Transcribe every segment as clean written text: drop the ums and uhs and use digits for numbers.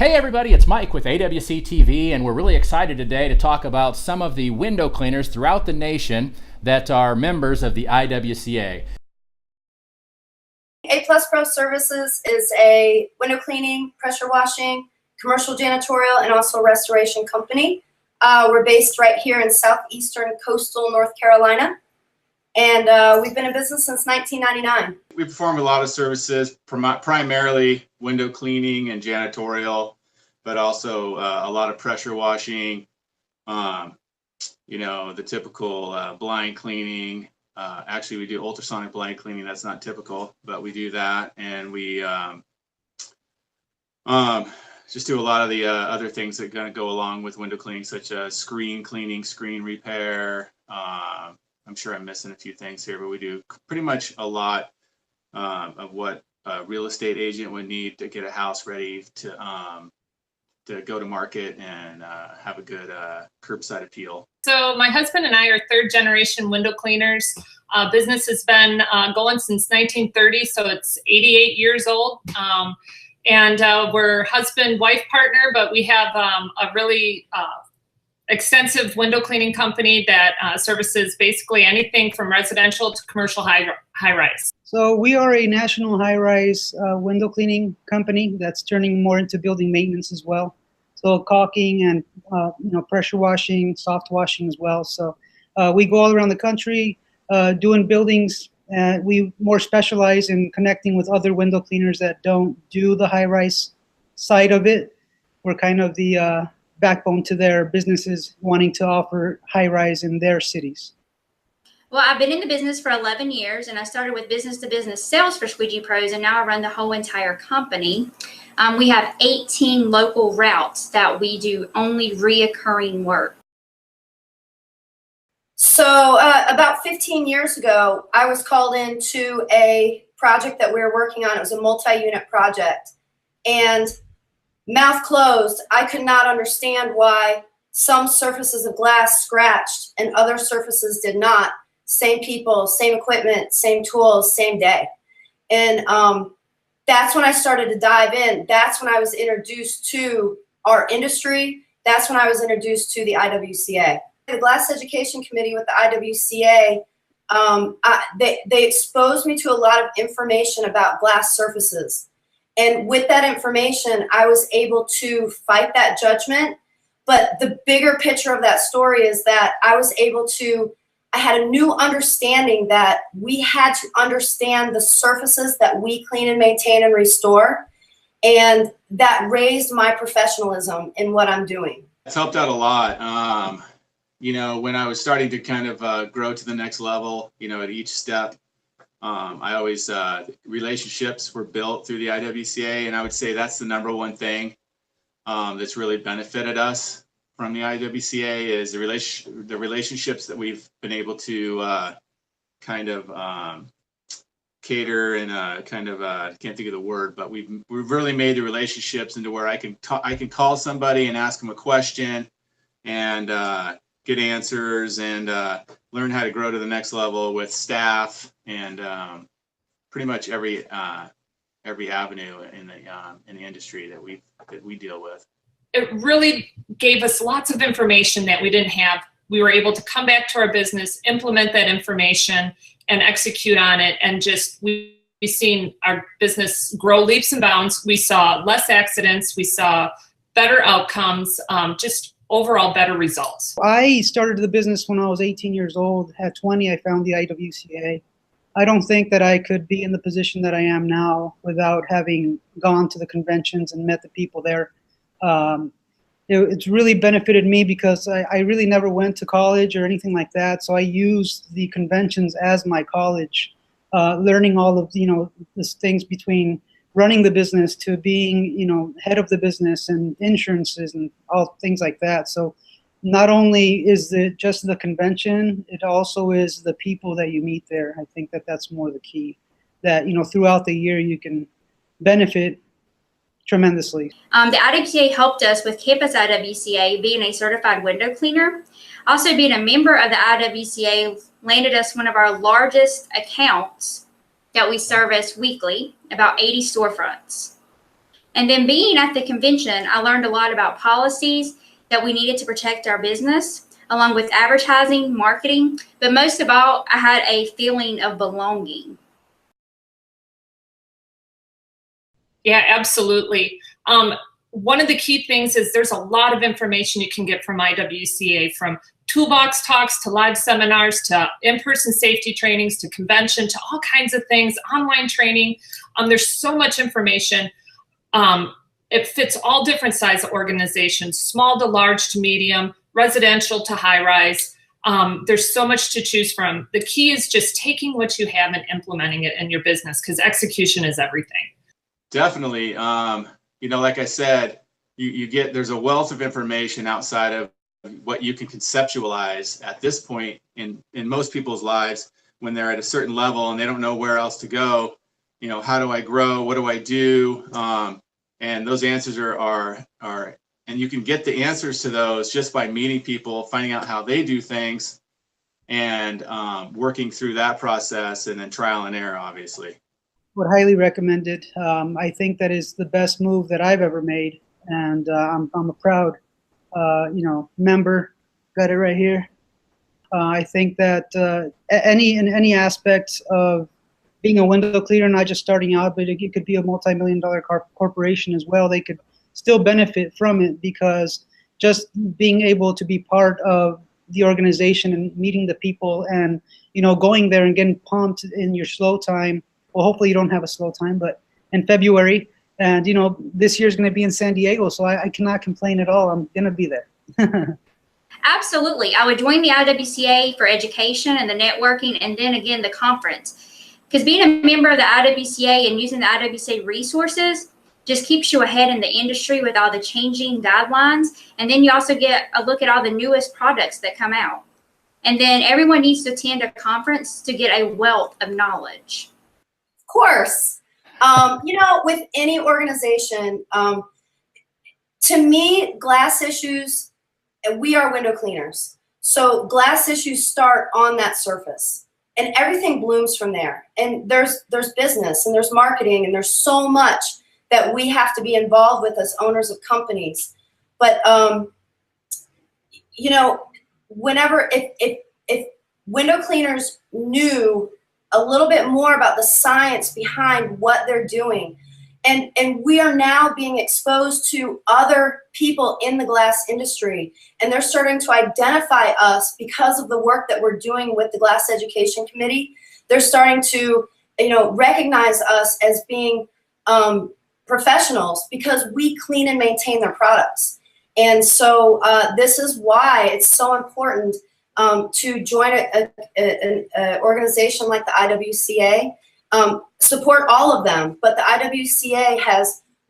Hey everybody, it's Mike with IWCA TV, and we're really excited today to talk about some of the window cleaners throughout the nation that are members of the IWCA. A Plus Pro Services is a window cleaning, pressure washing, commercial janitorial, and also restoration company. We're based right here in southeastern coastal North Carolina, and we've been in business since 1999. We perform a lot of services, primarily window cleaning and janitorial, but also a lot of pressure washing, the typical blind cleaning. Actually, we do ultrasonic blind cleaning. That's not typical, but we do that. And we just do a lot of the other things that kind of go along with window cleaning, such as screen cleaning, screen repair. I'm sure I'm missing a few things here, but we do pretty much a lot of what a real estate agent would need to get a house ready to go to market and have a good curbside appeal. So my husband and I are third generation window cleaners. Business has been going since 1930, so it's 88 years old. And we're husband-wife partner, but we have a really extensive window cleaning company that services basically anything from residential to commercial high-rise. So we are a national high-rise window cleaning company that's turning more into building maintenance as well. So caulking and pressure washing, soft washing as well. So we go all around the country doing buildings. We more specialize in connecting with other window cleaners that don't do the high-rise side of it. We're kind of the backbone to their businesses wanting to offer high-rise in their cities. Well, I've been in the business for 11 years, and I started with business-to-business sales for Squeegee Pros, and now I run the whole entire company. We have 18 local routes that we do only reoccurring work. So about 15 years ago, I was called into a project that we were working on. It was a multi-unit project. And mouth closed, I could not understand why some surfaces of glass scratched and other surfaces did not. Same people, same equipment, same tools, same day. And that's when I started to dive in. That's when I was introduced to our industry. That's when I was introduced to the IWCA. The Glass Education Committee with the IWCA, they exposed me to a lot of information about glass surfaces. And with that information, I was able to fight that judgment. But the bigger picture of that story is that I had a new understanding that we had to understand the surfaces that we clean and maintain and restore. And that raised my professionalism in what I'm doing. It's helped out a lot. When I was starting to kind of grow to the next level, at each step, I always, relationships were built through the IWCA, and I would say that's the number one thing that's really benefited us from the IWCA is the relationships that we've been able to kind of cater and I can't think of the word, but we've really made the relationships into where I can call somebody and ask them a question and get answers and learn how to grow to the next level with staff and pretty much every avenue in the industry that we deal with. It really gave us lots of information that we didn't have. We were able to come back to our business, implement that information, and execute on it. And we've seen our business grow leaps and bounds. We saw less accidents. We saw better outcomes, just overall better results. I started the business when I was 18 years old. At 20, I found the IWCA. I don't think that I could be in the position that I am now without having gone to the conventions and met the people there. It's really benefited me because I really never went to college or anything like that. So I used the conventions as my college, learning all of, these things between running the business to being, head of the business and insurances and all things like that. So not only is it just the convention, it also is the people that you meet there. I think that that's more the key, that, throughout the year you can benefit tremendously. The IWCA helped us with Campus IWCA being a certified window cleaner. Also being a member of the IWCA landed us one of our largest accounts that we service weekly, about 80 storefronts. And then being at the convention, I learned a lot about policies that we needed to protect our business, along with advertising, marketing, but most of all, I had a feeling of belonging. Yeah, absolutely. One of the key things is there's a lot of information you can get from IWCA, from toolbox talks to live seminars to in-person safety trainings to convention to all kinds of things, online training. There's so much information. It fits all different size organizations, small to large to medium, residential to high rise. There's so much to choose from. The key is just taking what you have and implementing it in your business, because execution is everything. Definitely. Like I said, there's a wealth of information outside of what you can conceptualize at this point in most people's lives when they're at a certain level and they don't know where else to go. How do I grow? What do I do? And those answers are, and you can get the answers to those just by meeting people, finding out how they do things, and working through that process, and then trial and error, obviously. Would highly recommend it. I think that is the best move that I've ever made, and I'm a proud, member. Got it right here. I think that in any aspect of being a window cleaner, not just starting out, but it could be a multi-million-dollar corporation as well. They could still benefit from it, because just being able to be part of the organization and meeting the people and going there and getting pumped in your slow time. Well, hopefully you don't have a slow time, but in February, and this year's going to be in San Diego, so I cannot complain at all. I'm going to be there. Absolutely. I would join the IWCA for education and the networking, and then again, the conference. Because being a member of the IWCA and using the IWCA resources just keeps you ahead in the industry with all the changing guidelines. And then you also get a look at all the newest products that come out. And then everyone needs to attend a conference to get a wealth of knowledge. Of course. With any organization, to me, glass issues, we are window cleaners. So glass issues start on that surface, and everything blooms from there. And there's business, and there's marketing, and there's so much that we have to be involved with as owners of companies. But, whenever, if window cleaners knew a little bit more about the science behind what they're doing, and we are now being exposed to other people in the glass industry, and they're starting to identify us because of the work that we're doing with the Glass Education Committee. They're starting to, recognize us as being professionals because we clean and maintain their products. And so this is why it's so important to join an organization like the IWCA. Support all of them, but the IWCA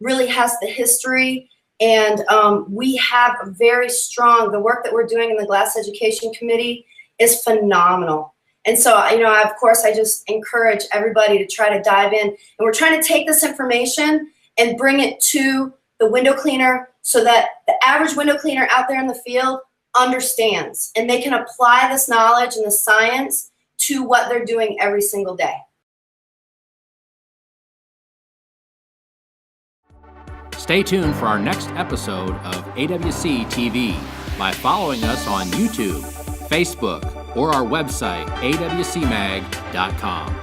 really has the history, and we have a very strong, the work that we're doing in the Glass Education Committee is phenomenal. And so, of course, I just encourage everybody to try to dive in, and we're trying to take this information and bring it to the window cleaner so that the average window cleaner out there in the field understands, and they can apply this knowledge and the science to what they're doing every single day. Stay tuned for our next episode of AWC TV by following us on YouTube, Facebook, or our website, awcmag.com.